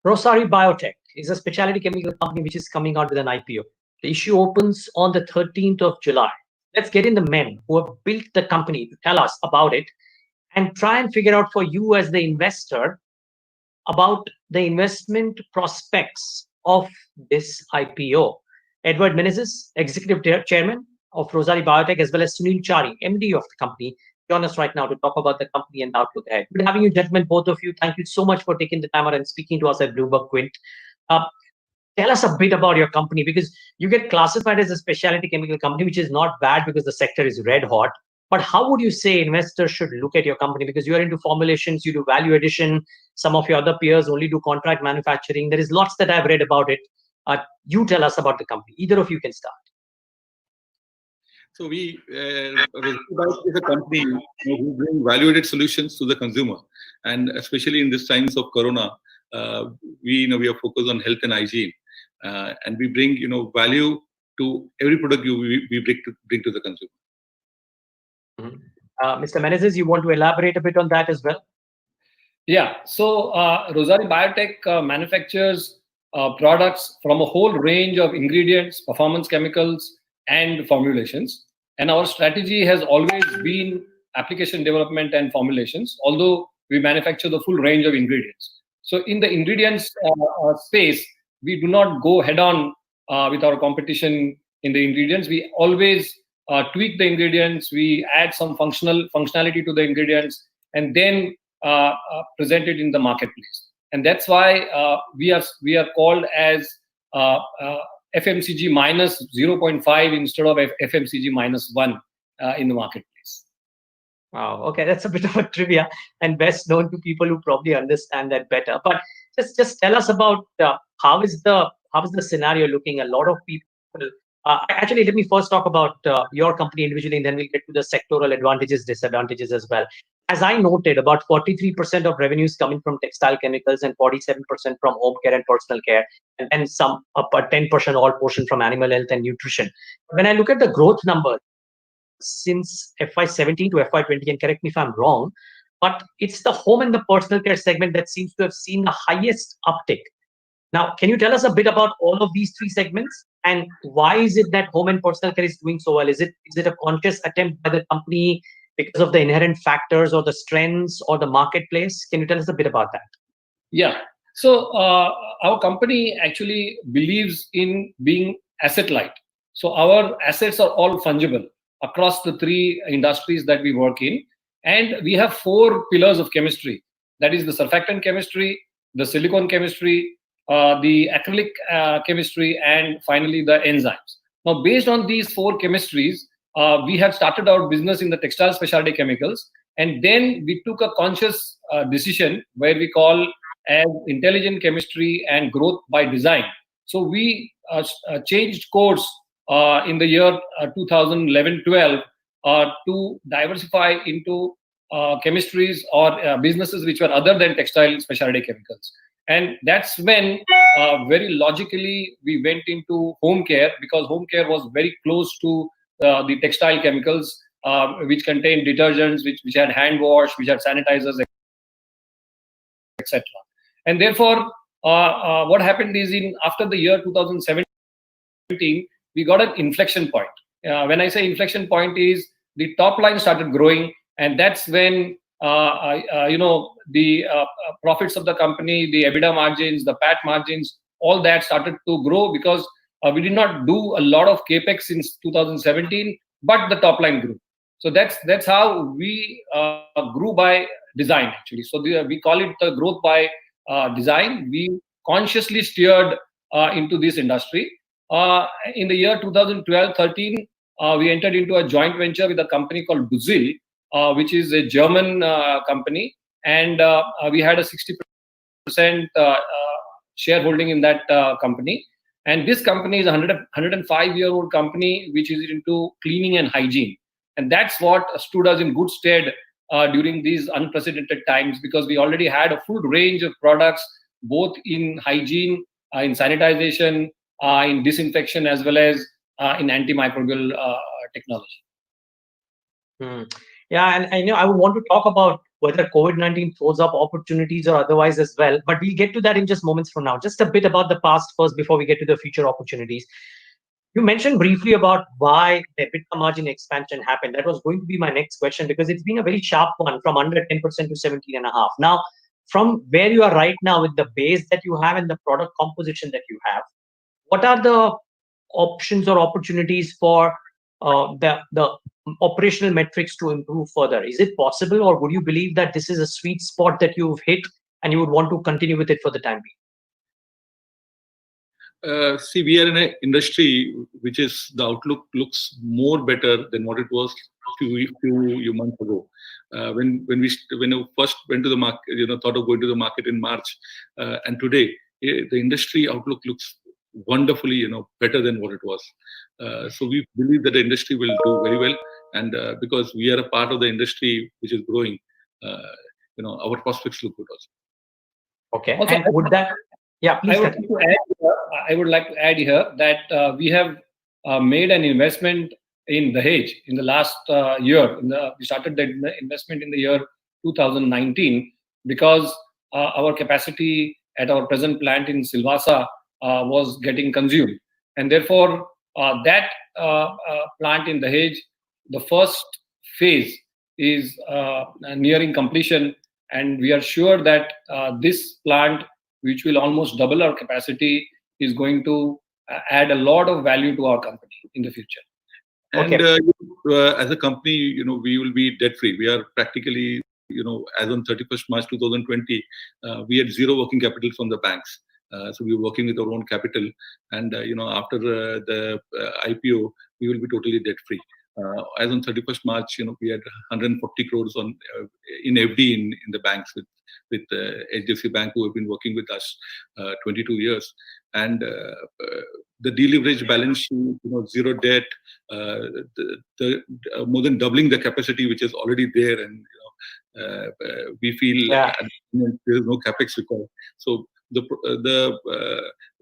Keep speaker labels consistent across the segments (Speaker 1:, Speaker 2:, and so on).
Speaker 1: Rossari Biotech is a specialty chemical company which is coming out with an IPO. The issue opens on the 13th of July. Let's get in the men who have built the company to tell us about it and try and figure out for you as the investor about the investment prospects of this IPO. Edward Menezes, Executive Chairman of Rossari Biotech, as well as Sunil Chari, MD of the company, join us right now to talk about the company and outlook ahead. Good having you, gentlemen, both of you. Thank you so much for taking the time out and speaking to us at BloombergQuint. Tell us a bit about your company, because you get classified as a specialty chemical company, which is not bad because the sector is red hot. But how would you say investors should look at your company? Because you are into formulations, you do value addition. Some of your other peers only do contract manufacturing. There is lots that I've read about it. You tell us about the company. Either of you can start.
Speaker 2: So we, Rossari Biotech is a company who bring value-added solutions to the consumer, and especially in this times of Corona, we are focused on health and hygiene, and we bring value to every product we bring to the consumer.
Speaker 1: Mm-hmm. Mr. Menezes, you want to elaborate a bit on that as well?
Speaker 3: Yeah. So Rossari Biotech manufactures products from a whole range of ingredients, performance chemicals, and formulations. And our strategy has always been application development and formulations, although we manufacture the full range of ingredients. So in the ingredients space, we do not go head-on with our competition in the ingredients. We always tweak the ingredients, we add some functionality to the ingredients, and then present it in the marketplace. And that's why we are called as FMCG minus 0.5 instead of FMCG minus 1 in the marketplace.
Speaker 1: Wow. Okay, that's a bit of a trivia and best known to people who probably understand that better. But just tell us about how is the scenario looking? A lot of people. Actually, let me first talk about your company individually, and then we'll get to the sectoral advantages, disadvantages as well. As I noted, about 43% of revenues coming from textile chemicals and 47% from home care and personal care, and then some a 10% all portion from animal health and nutrition. When I look at the growth numbers since FY17 to FY20, and correct me if I'm wrong, but it's the home and the personal care segment that seems to have seen the highest uptick. Now, can you tell us a bit about all of these three segments, and why is it that home and personal care is doing so well? Is it a conscious attempt by the company because of the inherent factors or the strengths or the marketplace? Can you tell us a bit about that?
Speaker 3: Yeah. So our company actually believes in being asset light. So our assets are all fungible across the three industries that we work in. And we have 4 pillars of chemistry. That is the surfactant chemistry, the silicone chemistry, the acrylic chemistry, and finally the enzymes. Now, based on these 4 chemistries, we had started our business in the textile specialty chemicals, and then we took a conscious decision where we call as intelligent chemistry and growth by design. So we changed course in the year 2011-12 to diversify into chemistries or businesses which were other than textile specialty chemicals. And that's when very logically we went into home care, because home care was very close to the textile chemicals, which contained detergents, which had hand wash, which had sanitizers, etc. And therefore, what happened is after the year 2017, we got an inflection point. When I say inflection point is the top line started growing, and that's when the profits of the company, the EBITDA margins, the PAT margins, all that started to grow, because we did not do a lot of capex since 2017, but the top line grew. So that's how we grew by design, actually. So we call it the growth by design. We consciously steered into this industry. In the year 2012-13, we entered into a joint venture with a company called Buzil, which is a German company, and we had a 60% shareholding in that company. And this company is a 105-year-old company which is into cleaning and hygiene, and that's what stood us in good stead during these unprecedented times, because we already had a full range of products, both in hygiene, in sanitization, in disinfection, as well as in antimicrobial technology.
Speaker 1: Yeah, and I would want to talk about whether COVID-19 throws up opportunities or otherwise as well. But we'll get to that in just moments from now. Just a bit about the past first before we get to the future opportunities. You mentioned briefly about why the EBITDA margin expansion happened. That was going to be my next question, because it's been a very sharp one from under 10% to 17.5%. Now, from where you are right now with the base that you have and the product composition that you have, what are the options or opportunities for the operational metrics to improve further? Is it possible, or would you believe that this is a sweet spot that you've hit and you would want to continue with it for the time being?
Speaker 2: See, we are in an industry which is, the outlook looks more better than what it was few months ago. When I first went to the market, thought of going to the market in March, and today the industry outlook looks wonderfully, better than what it was. So we believe that the industry will do very well, and because we are a part of the industry which is growing, our prospects look good also.
Speaker 1: Okay, and would that? Yeah, please.
Speaker 3: I would like to add here that we have made an investment in Dahej in the last year. We started the investment in the year 2019 because our capacity at our present plant in Silvassa was getting consumed. And therefore, that plant in Dahej, the first phase is nearing completion. And we are sure that this plant, which will almost double our capacity, is going to add a lot of value to our company in the future.
Speaker 2: And as a company, we will be debt free. We are practically, as on 31st March 2020, we had zero working capital from the banks. So we were working with our own capital, and after the IPO, we will be totally debt free. As on 31st March, we had 140 crores in FD in the banks with HDFC Bank, who have been working with us 22 years, and the deleveraged balance sheet, zero debt, more than doubling the capacity which is already there, and we feel there is no capex required. So the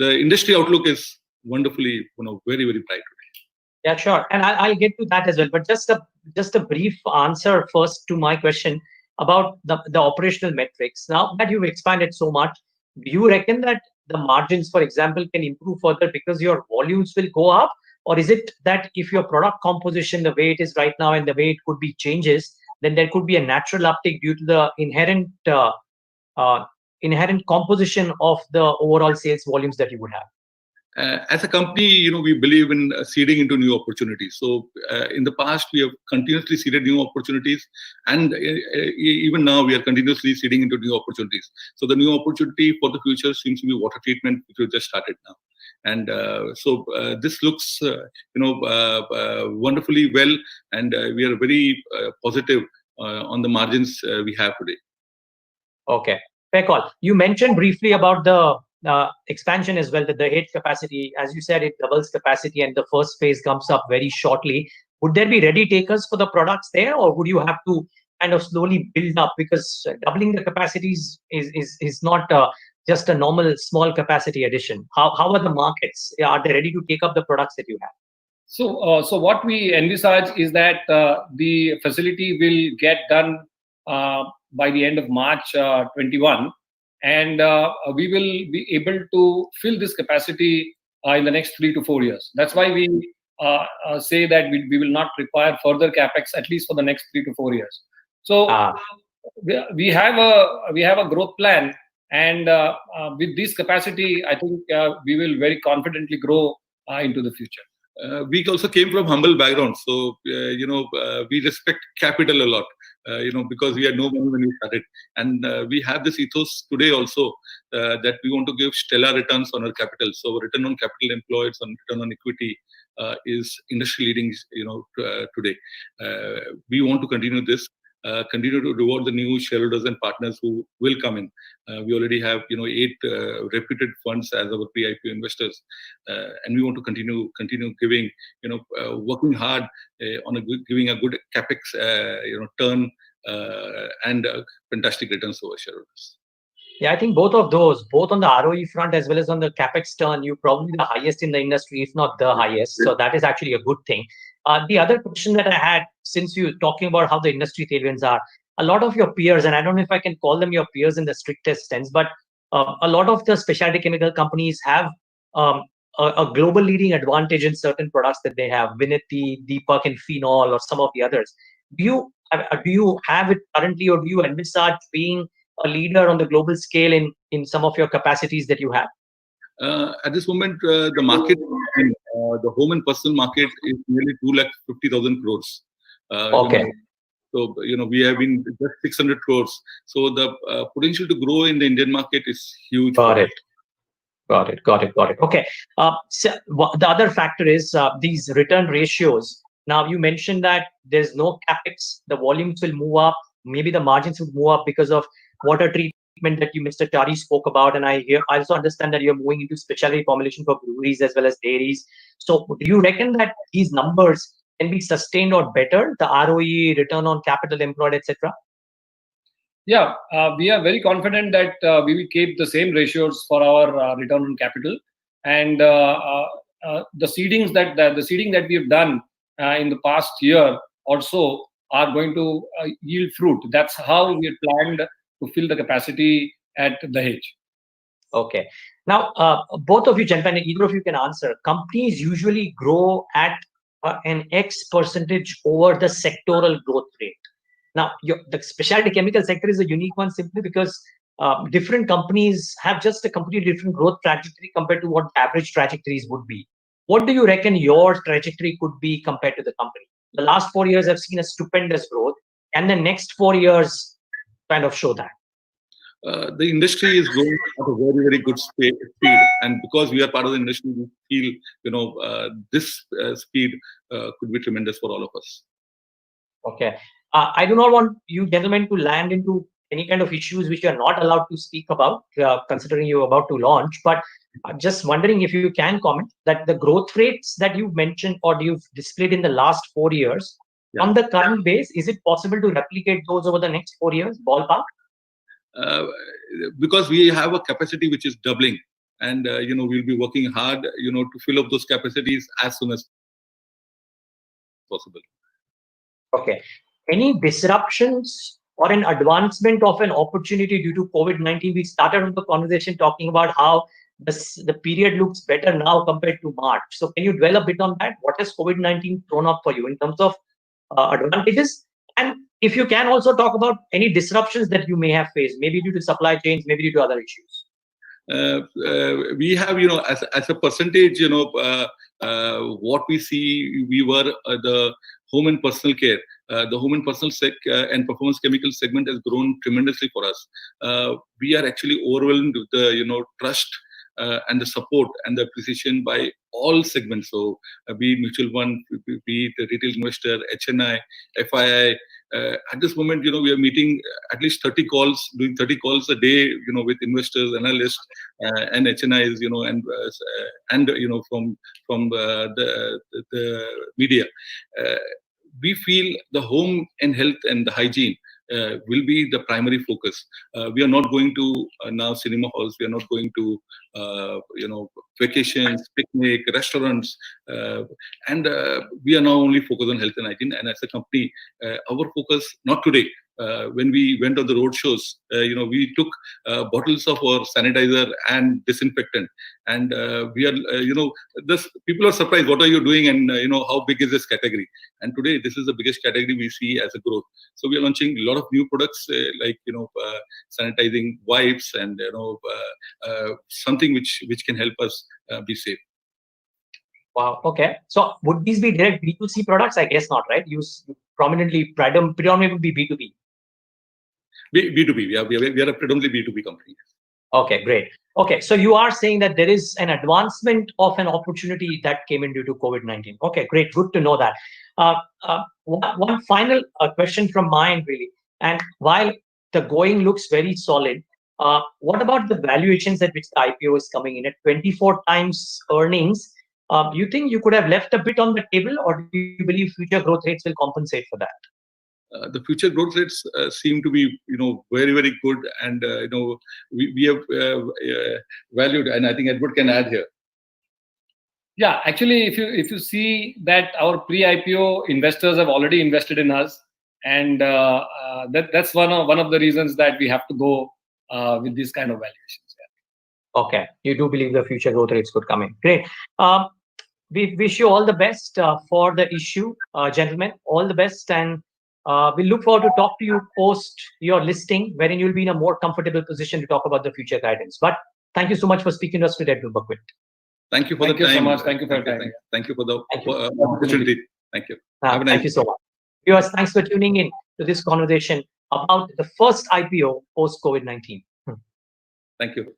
Speaker 2: industry outlook is wonderfully, very, very bright today.
Speaker 1: Yeah, sure, and I'll get to that as well. But just a brief answer first to my question about the operational metrics. Now that you've expanded so much, do you reckon that the margins, for example, can improve further because your volumes will go up? Or is it that if your product composition, the way it is right now and the way it could be changes, then there could be a natural uptick due to the inherent composition of the overall sales volumes that you would have?
Speaker 2: As a company, we believe in seeding into new opportunities. So in the past, we have continuously seeded new opportunities, and even now we are continuously seeding into new opportunities. So the new opportunity for the future seems to be water treatment, which we just started now. And so this looks, wonderfully well, and we are very positive on the margins we have today.
Speaker 1: Okay, fair call. You mentioned briefly about the expansion as well, that the Dahej capacity, as you said, it doubles capacity and the first phase comes up very shortly. Would there be ready takers for the products there, or would you have to kind of slowly build up, because doubling the capacities is not just a normal small capacity addition? How are the markets? Are they ready to take up the products that you have?
Speaker 3: So what we envisage is that the facility will get done by the end of March 21. And we will be able to fill this capacity in the next 3 to 4 years. That's why we say that we will not require further capex, at least for the next 3 to 4 years. So we have a growth plan, and with this capacity, I think we will very confidently grow into the future.
Speaker 2: We also came from humble backgrounds, so we respect capital a lot. Because we had no money when we started, and we have this ethos today also that we want to give stellar returns on our capital. So return on capital employed, on return on equity is industry leading. Today we want to continue this. Continue to reward the new shareholders and partners who will come in. We already have 8 reputed funds as our pre-IPO investors, and we want to continue giving, working hard on giving a good capex turn and fantastic returns to our shareholders.
Speaker 1: Yeah, I think both of those, both on the ROE front as well as on the capex turn, you're probably the highest in the industry, if not the highest. So that is actually a good thing. The other question that I had, since you're talking about how the industry tailwinds are, a lot of your peers, and I don't know if I can call them your peers in the strictest sense, but a lot of the specialty chemical companies have um, a global leading advantage in certain products that they have, Vinity, Deepak in phenol, or some of the others. Do you have it currently, or do you envisage being a leader on the global scale in some of your capacities that you have?
Speaker 2: At this moment, the market, the home and personal market is nearly 250,000 crores.
Speaker 1: Okay.
Speaker 2: So, we have been just 600 crores. So the potential to grow in the Indian market is huge.
Speaker 1: Got it. Okay. So the other factor is these return ratios. Now, you mentioned that there's no capex, the volumes will move up, maybe the margins would move up because of water treatment that Mr. Chari spoke about. And I also understand that you're moving into specialty formulation for breweries as well as dairies. So do you reckon that these numbers can be sustained or better, the ROE, return on capital employed, etc.?
Speaker 3: Yeah, we are very confident that we will keep the same ratios for our return on capital, and the seeding that we have done in the past year also are going to yield fruit. That's how we have planned to fill the capacity at Dahej.
Speaker 1: Okay. Now, both of you, gentlemen, either of you can answer. Companies usually grow at an X percentage over the sectoral growth rate. Now, the specialty chemical sector is a unique one simply because different companies have just a completely different growth trajectory compared to what average trajectories would be. What do you reckon your trajectory could be compared to the company? The last 4 years have seen a stupendous growth, and the next 4 years kind of show that.
Speaker 2: The industry is growing at a very, very good speed, and because we are part of the industry, we feel this speed could be tremendous for all of us.
Speaker 1: Okay. I do not want you gentlemen to land into any kind of issues which you are not allowed to speak about, considering you're about to launch. But I'm just wondering if you can comment that the growth rates that you've mentioned or you've displayed in the last 4 years, on the current base, is it possible to replicate those over the next 4 years, ballpark?
Speaker 2: Because we have a capacity which is doubling, and we'll be working hard, to fill up those capacities as soon as possible.
Speaker 1: Okay. Any disruptions or an advancement of an opportunity due to COVID-19? We started the conversation talking about how the period looks better now compared to March. So can you dwell a bit on that? What has COVID-19 thrown up for you in terms of advantages? And if you can also talk about any disruptions that you may have faced, maybe due to supply chains, maybe due to other issues.
Speaker 2: We have, as a percentage, what we see, we were the home and personal care. The home and personal and performance chemical segment has grown tremendously for us. We are actually overwhelmed with the, trust and the support and the appreciation by all segments. So be it mutual fund, be it the retail investor, HNI, FII. At this moment, we are meeting at least 30 calls, doing 30 calls a day, with investors, analysts, and HNIs, and from the media. We feel the home and health and the hygiene will be the primary focus. We are not going to now cinema halls. We are not going to, vacations, picnic, restaurants, and we are now only focused on health and hygiene. And as a company, our focus, not today, when we went on the road shows, we took bottles of our sanitizer and disinfectant, and we are, this people are surprised. What are you doing? And how big is this category? And today, this is the biggest category we see as a growth. So we are launching a lot of new products like sanitizing wipes and something which can help us be safe.
Speaker 1: Wow. Okay. So would these be direct B2C products? I guess not, right? You predominantly be B2B.
Speaker 2: B2B. We are a predominantly B2B company.
Speaker 1: Okay, great. Okay, so you are saying that there is an advancement of an opportunity that came in due to COVID-19. Okay, great. Good to know that. One final question from my end, really. And while the going looks very solid, what about the valuations at which the IPO is coming in at 24 times earnings? You think you could have left a bit on the table, or do you believe future growth rates will compensate for that?
Speaker 2: The future growth rates seem to be, very, very good, and we have valued, and I think Edward can add here.
Speaker 3: Yeah, actually, if you see that our pre-IPO investors have already invested in us, and that's one of the reasons that we have to go with these kind of valuations. Yeah.
Speaker 1: Okay, you do believe the future growth rates could come in. Great. We wish you all the best for the issue, gentlemen. All the best, and we look forward to talk to you post your listing, wherein you'll be in a more comfortable position to talk about the future guidance. But thank you so much for speaking to us today, BloombergQuint.
Speaker 2: Thank you for the time.
Speaker 3: Thank you so much. Thank you for your time.
Speaker 2: Thank you for the
Speaker 1: Thank you.
Speaker 2: opportunity. Thank you. Have a nice
Speaker 1: Thank you so much. Viewers, thanks for tuning in to this conversation about the first IPO post-COVID-19.
Speaker 2: Thank you.